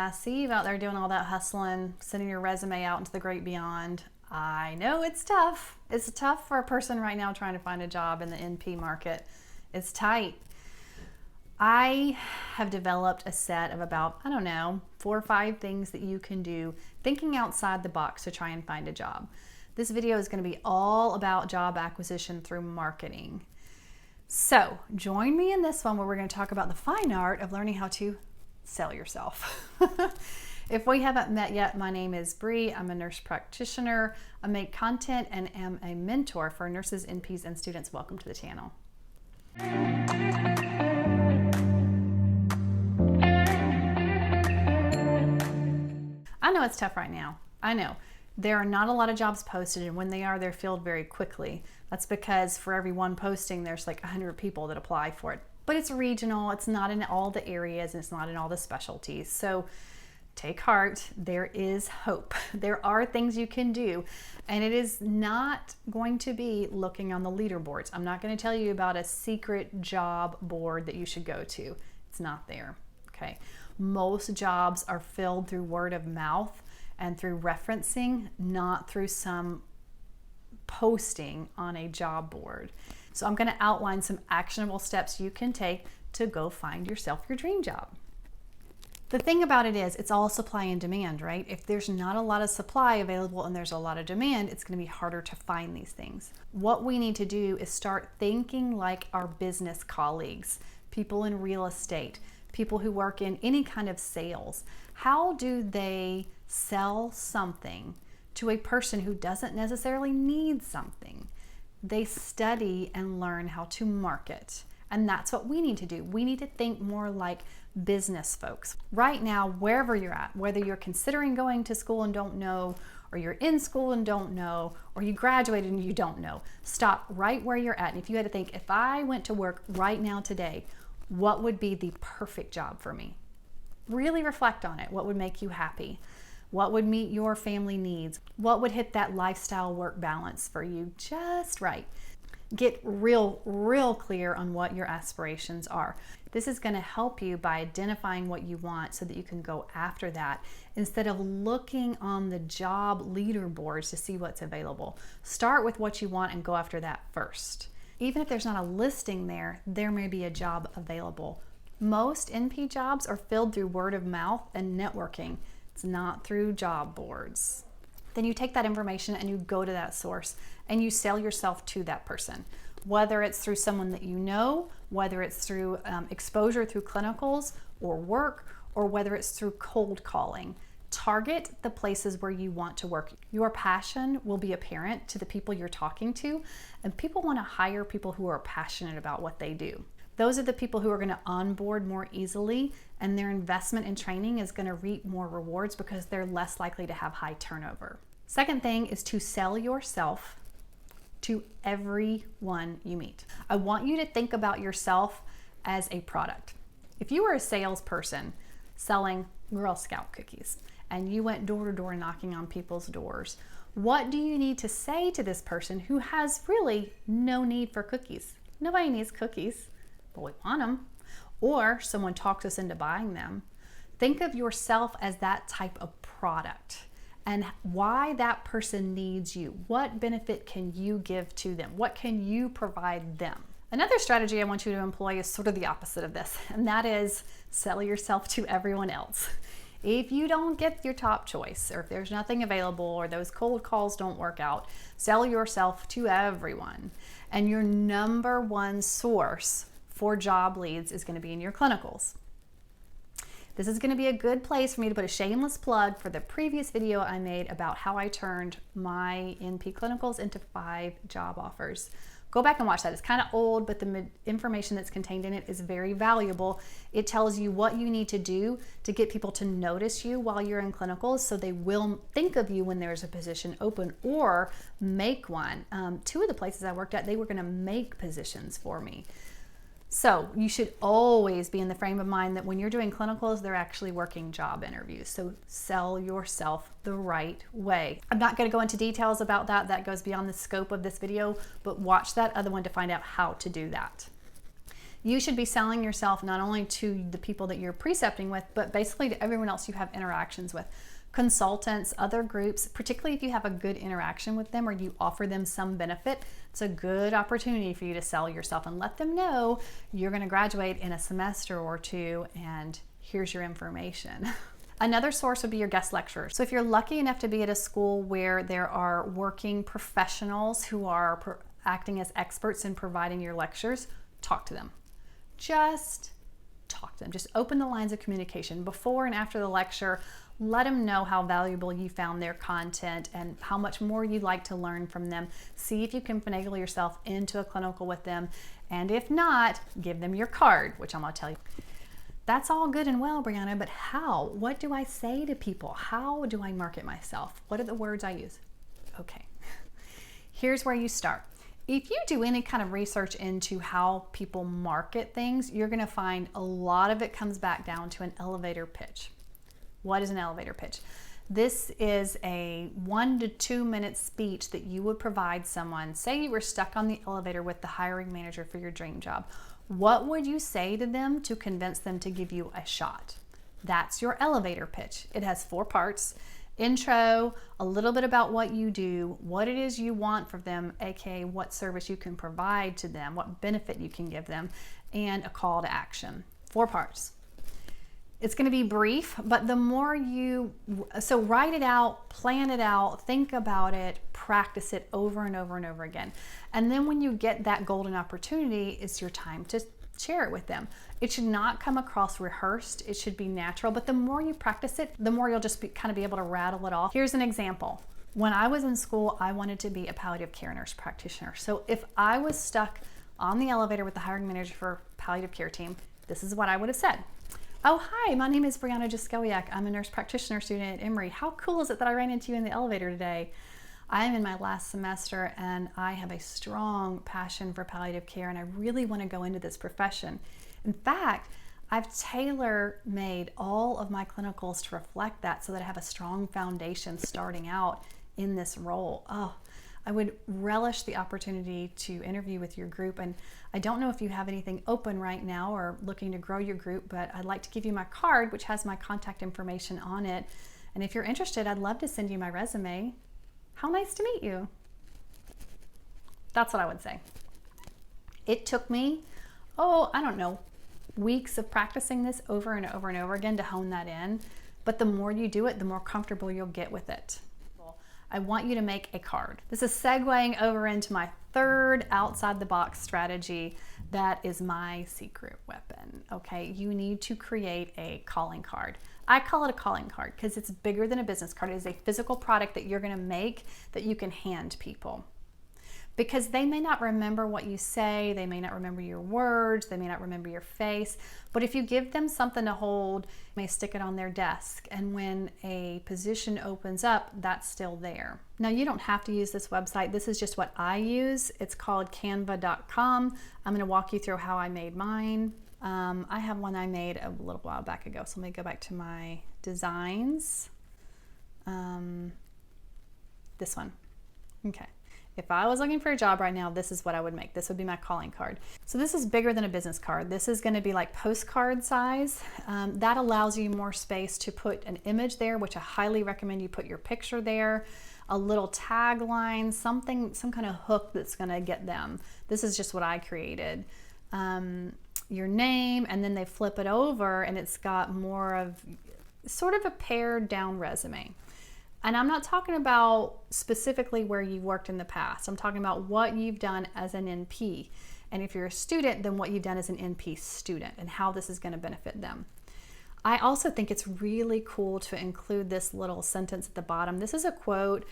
I see you out there doing all that hustling, sending your resume out into the great beyond. I know it's tough. It's tough for a person right now trying to find a job in the NP market. It's tight. I have developed a set of about, 4 or 5 things that you can do thinking outside the box to try and find a job. This video is going to be all about job acquisition through marketing. So join me in this one where we're going to talk about the fine art of learning how to sell yourself. If we haven't met yet, my name is Bree. I'm a nurse practitioner. I make content and am a mentor for nurses, NPs, and students. Welcome to the channel. I know it's tough right now. I know. There are not a lot of jobs posted, and when they are, they're filled very quickly. That's because for every one posting, there's like 100 people that apply for it. But it's regional, it's not in all the areas, and it's not in all the specialties. So take heart, there is hope. There are things you can do, and it is not going to be looking on the leaderboards. I'm not going to tell you about a secret job board that you should go to. It's not there, okay? Most jobs are filled through word of mouth and through referencing, not through some posting on a job board. So I'm going to outline some actionable steps you can take to go find yourself your dream job. The thing about it is, it's all supply and demand, right? If there's not a lot of supply available and there's a lot of demand, it's going to be harder to find these things. What we need to do is start thinking like our business colleagues, people in real estate, people who work in any kind of sales. How do they sell something to a person who doesn't necessarily need something? They study and learn how to market. And that's what we need to do. We need to think more like business folks. Right now, wherever you're at, whether you're considering going to school and don't know, or you're in school and don't know, or you graduated and you don't know, stop right where you're at. And if you had to think, if I went to work right now today, what would be the perfect job for me? Really reflect on it. What would make you happy? What would meet your family needs? What would hit that lifestyle work balance for you just right? Get real clear on what your aspirations are. This is going to help you by identifying what you want so that you can go after that instead of looking on the job leaderboards to see what's available. Start with what you want and go after that first. Even if there's not a listing there, there may be a job available. Most NP jobs are filled through word of mouth and networking. It's not through job boards. Then you take that information and you go to that source and you sell yourself to that person. Whether it's through someone that you know, whether it's through exposure through clinicals or work, or whether it's through cold calling. Target the places where you want to work. Your passion will be apparent to the people you're talking to, and people want to hire people who are passionate about what they do. Those are the people who are going to onboard more easily, and their investment in training is going to reap more rewards because they're less likely to have high turnover. Second thing is to sell yourself to everyone you meet. I want you to think about yourself as a product. If you were a salesperson selling Girl Scout cookies and you went door to door knocking on people's doors, what do you need to say to this person who has really no need for cookies? Nobody needs cookies, but we want them. Or someone talks us into buying them. Think of yourself as that type of product and why that person needs you. What benefit can you give to them? What can you provide them? Another strategy I want you to employ is sort of the opposite of this, and that is sell yourself to everyone else. If you don't get your top choice, or if there's nothing available, or those cold calls don't work out, sell yourself to everyone. And your number one source for job leads is going to be in your clinicals. This is going to be a good place for me to put a shameless plug for the previous video I made about how I turned my NP clinicals into 5 job offers. Go back and watch that. It's kind of old, but the information that's contained in it is very valuable. It tells you what you need to do to get people to notice you while you're in clinicals so they will think of you when there's a position open or make one. 2 of the places I worked at, they were going to make positions for me. So you should always be in the frame of mind that when you're doing clinicals, they're actually working job interviews. So sell yourself the right way. I'm not going to go into details about that. That goes beyond the scope of this video, but watch that other one to find out how to do that. You should be selling yourself not only to the people that you're precepting with, but basically to everyone else you have interactions with. Consultants, other groups, particularly if you have a good interaction with them or you offer them some benefit, it's a good opportunity for you to sell yourself and let them know you're going to graduate in a semester or two and here's your information. Another source would be your guest lecturers. So if you're lucky enough to be at a school where there are working professionals who are acting as experts in providing your lectures, talk to them. Just talk to them. Just open the lines of communication before and after the lecture. Let them know how valuable you found their content and how much more you'd like to learn from them. See if you can finagle yourself into a clinical with them. And if not, give them your card, which I'm going to tell you. That's all good and well, Brianna, but how? What do I say to people? How do I market myself? What are the words I use? Okay, here's where you start. If you do any kind of research into how people market things, you're going to find a lot of it comes back down to an elevator pitch. What is an elevator pitch? This is a 1 to 2 minute speech that you would provide someone. Say you were stuck on the elevator with the hiring manager for your dream job. What would you say to them to convince them to give you a shot? That's your elevator pitch. It has 4 parts. Intro, a little bit about what you do, what it is you want from them, aka what service you can provide to them, what benefit you can give them, and a call to action. 4 parts. It's going to be brief, but the more so write it out, plan it out, think about it, practice it over and over and over again. And then when you get that golden opportunity, it's your time to share it with them. It should not come across rehearsed. It should be natural, but the more you practice it, the more you'll just kind of be able to rattle it off. Here's an example. When I was in school, I wanted to be a palliative care nurse practitioner. So if I was stuck on the elevator with the hiring manager for a palliative care team, this is what I would have said. Oh, hi, my name is Brianna Jaskowiak. I'm a nurse practitioner student at Emory. How cool is it that I ran into you in the elevator today? I am in my last semester and I have a strong passion for palliative care and I really want to go into this profession. In fact, I've tailor-made all of my clinicals to reflect that so that I have a strong foundation starting out in this role. Oh, I would relish the opportunity to interview with your group, and I don't know if you have anything open right now or looking to grow your group, but I'd like to give you my card, which has my contact information on it. And if you're interested, I'd love to send you my resume. How nice to meet you. That's what I would say. It took me, I don't know, weeks of practicing this over and over and over again to hone that in. But the more you do it, the more comfortable you'll get with it. I want you to make a card. This is segueing over into my third outside the box strategy. That is my secret weapon. Okay, you need to create a calling card. I call it a calling card because it's bigger than a business card. It is a physical product that you're going to make that you can hand people. Because they may not remember what you say, they may not remember your words, they may not remember your face, but if you give them something to hold, you may stick it on their desk, and when a position opens up, that's still there. Now, you don't have to use this website. This is just what I use. It's called canva.com. I'm going to walk you through how I made mine. I have one I made a little while back ago, so let me go back to my designs. This one. Okay. If I was looking for a job right now, this is what I would make. This would be my calling card. So this is bigger than a business card. This is going to be like postcard size. That allows you more space to put an image there, which I highly recommend you put your picture there, a little tagline, some kind of hook that's going to get them. This is just what I created. Your name, and then they flip it over and it's got more of sort of a pared down resume. And I'm not talking about specifically where you've worked in the past. I'm talking about what you've done as an NP. And if you're a student, then what you've done as an NP student and how this is going to benefit them. I also think it's really cool to include this little sentence at the bottom. This is a quote.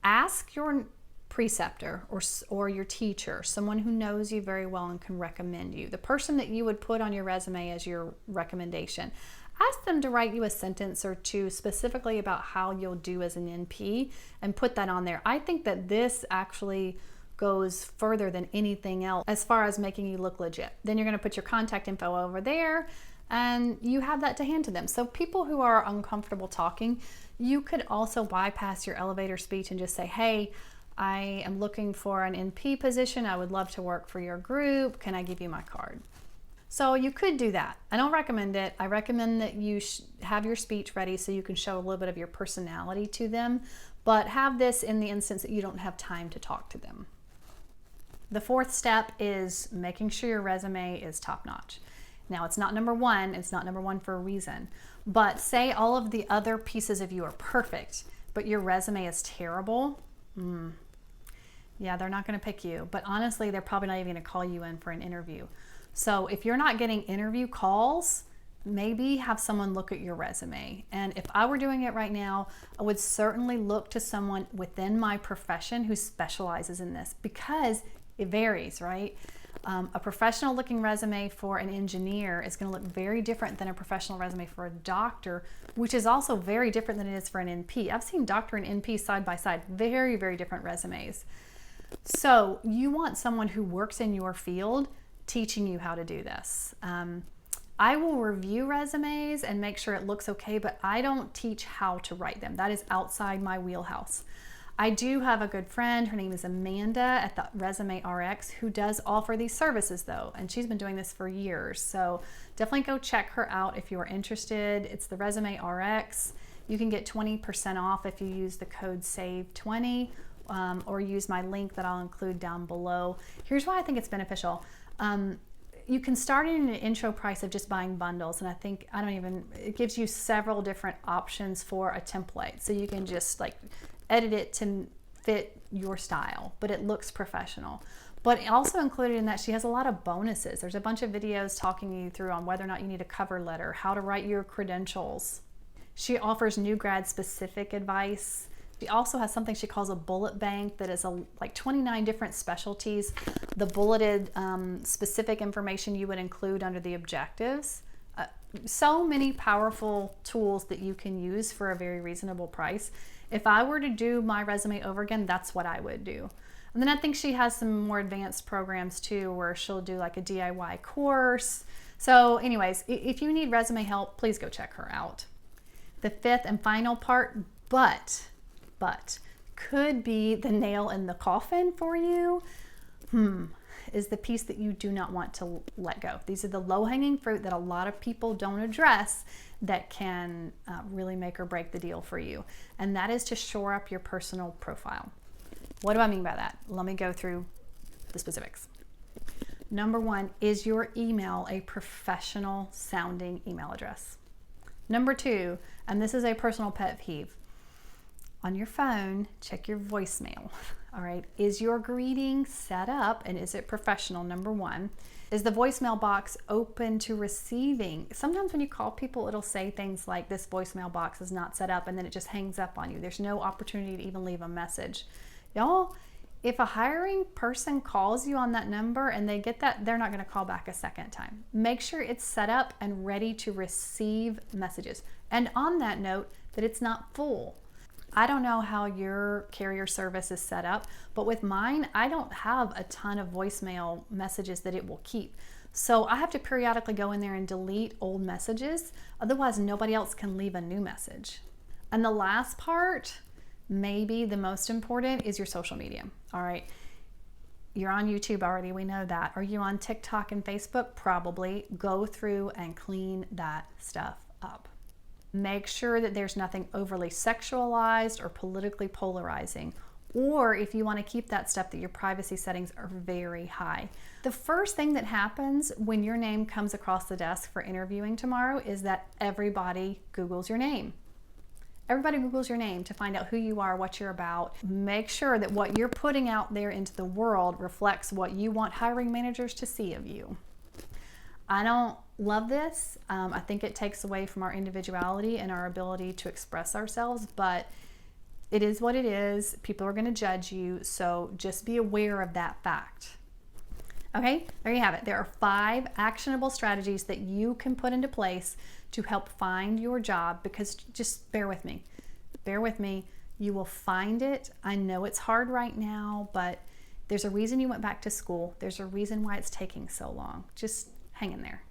Ask your preceptor or your teacher, someone who knows you very well and can recommend you, the person that you would put on your resume as your recommendation. Ask them to write you a sentence or two specifically about how you'll do as an NP and put that on there. I think that this actually goes further than anything else as far as making you look legit. Then you're going to put your contact info over there and you have that to hand to them. So people who are uncomfortable talking, you could also bypass your elevator speech and just say, hey, I am looking for an NP position. I would love to work for your group. Can I give you my card? So you could do that. I don't recommend it. I recommend that you have your speech ready so you can show a little bit of your personality to them, but have this in the instance that you don't have time to talk to them. The fourth step is making sure your resume is top notch. Now, it's not number one. It's not number one for a reason. But say all of the other pieces of you are perfect, but your resume is terrible. Yeah, they're not going to pick you. But honestly, they're probably not even going to call you in for an interview. So if you're not getting interview calls, maybe have someone look at your resume. And if I were doing it right now, I would certainly look to someone within my profession who specializes in this, because it varies, right? A professional looking resume for an engineer is going to look very different than a professional resume for a doctor, which is also very different than it is for an NP. I've seen doctor and NP side by side, very, very different resumes. So you want someone who works in your field teaching you how to do this. I will review resumes and make sure it looks okay, but I don't teach how to write them. That is outside my wheelhouse. I do have a good friend, her name is Amanda at the Resume RX, who does offer these services though, and she's been doing this for years. So definitely go check her out if you are interested. It's the Resume RX. You can get 20% off if you use the code SAVE20 or use my link that I'll include down below. Here's why I think it's beneficial. You can start in an intro price of just buying bundles, and it gives you several different options for a template. So you can just like edit it to fit your style, but it looks professional. But also included in that, she has a lot of bonuses. There's a bunch of videos talking you through on whether or not you need a cover letter, how to write your credentials. She offers new grad specific advice. She also has something she calls a bullet bank that is like 29 different specialties. The bulleted specific information you would include under the objectives. So many powerful tools that you can use for a very reasonable price. If I were to do my resume over again, that's what I would do. And then I think she has some more advanced programs too, where she'll do like a DIY course. So anyways, if you need resume help, please go check her out. The fifth and final part, but could be the nail in the coffin for you, is the piece that you do not want to let go. These are the low-hanging fruit that a lot of people don't address that can really make or break the deal for you. And that is to shore up your personal profile. What do I mean by that? Let me go through the specifics. Number one, is your email a professional sounding email address? Number two, and this is a personal pet peeve, on your phone, check your voicemail. All right, is your greeting set up and is it professional? Number one, is the voicemail box open to receiving? Sometimes when you call people, it'll say things like, this voicemail box is not set up, and then it just hangs up on you. There's no opportunity to even leave a message. Y'all, if a hiring person calls you on that number and they get that, they're not going to call back a second time. Make sure it's set up and ready to receive messages. And on that note, that it's not full. I don't know how your carrier service is set up, but with mine, I don't have a ton of voicemail messages that it will keep. So I have to periodically go in there and delete old messages. Otherwise, nobody else can leave a new message. And the last part, maybe the most important, is your social media. All right. You're on YouTube already, we know that. Are you on TikTok and Facebook? Probably. Go through and clean that stuff up. Make sure that there's nothing overly sexualized or politically polarizing. Or if you want to keep that stuff, that your privacy settings are very high. The first thing that happens when your name comes across the desk for interviewing tomorrow is that everybody Googles your name. Everybody Googles your name to find out who you are, what you're about. Make sure that what you're putting out there into the world reflects what you want hiring managers to see of you. I don't love this. I think it takes away from our individuality and our ability to express ourselves, but it is what it is. People are going to judge you, so just be aware of that fact. Okay, there you have it. There are 5 actionable strategies that you can put into place to help find your job, because just bear with me. Bear with me. You will find it. I know it's hard right now, but there's a reason you went back to school. There's a reason why it's taking so long. Just hang in there.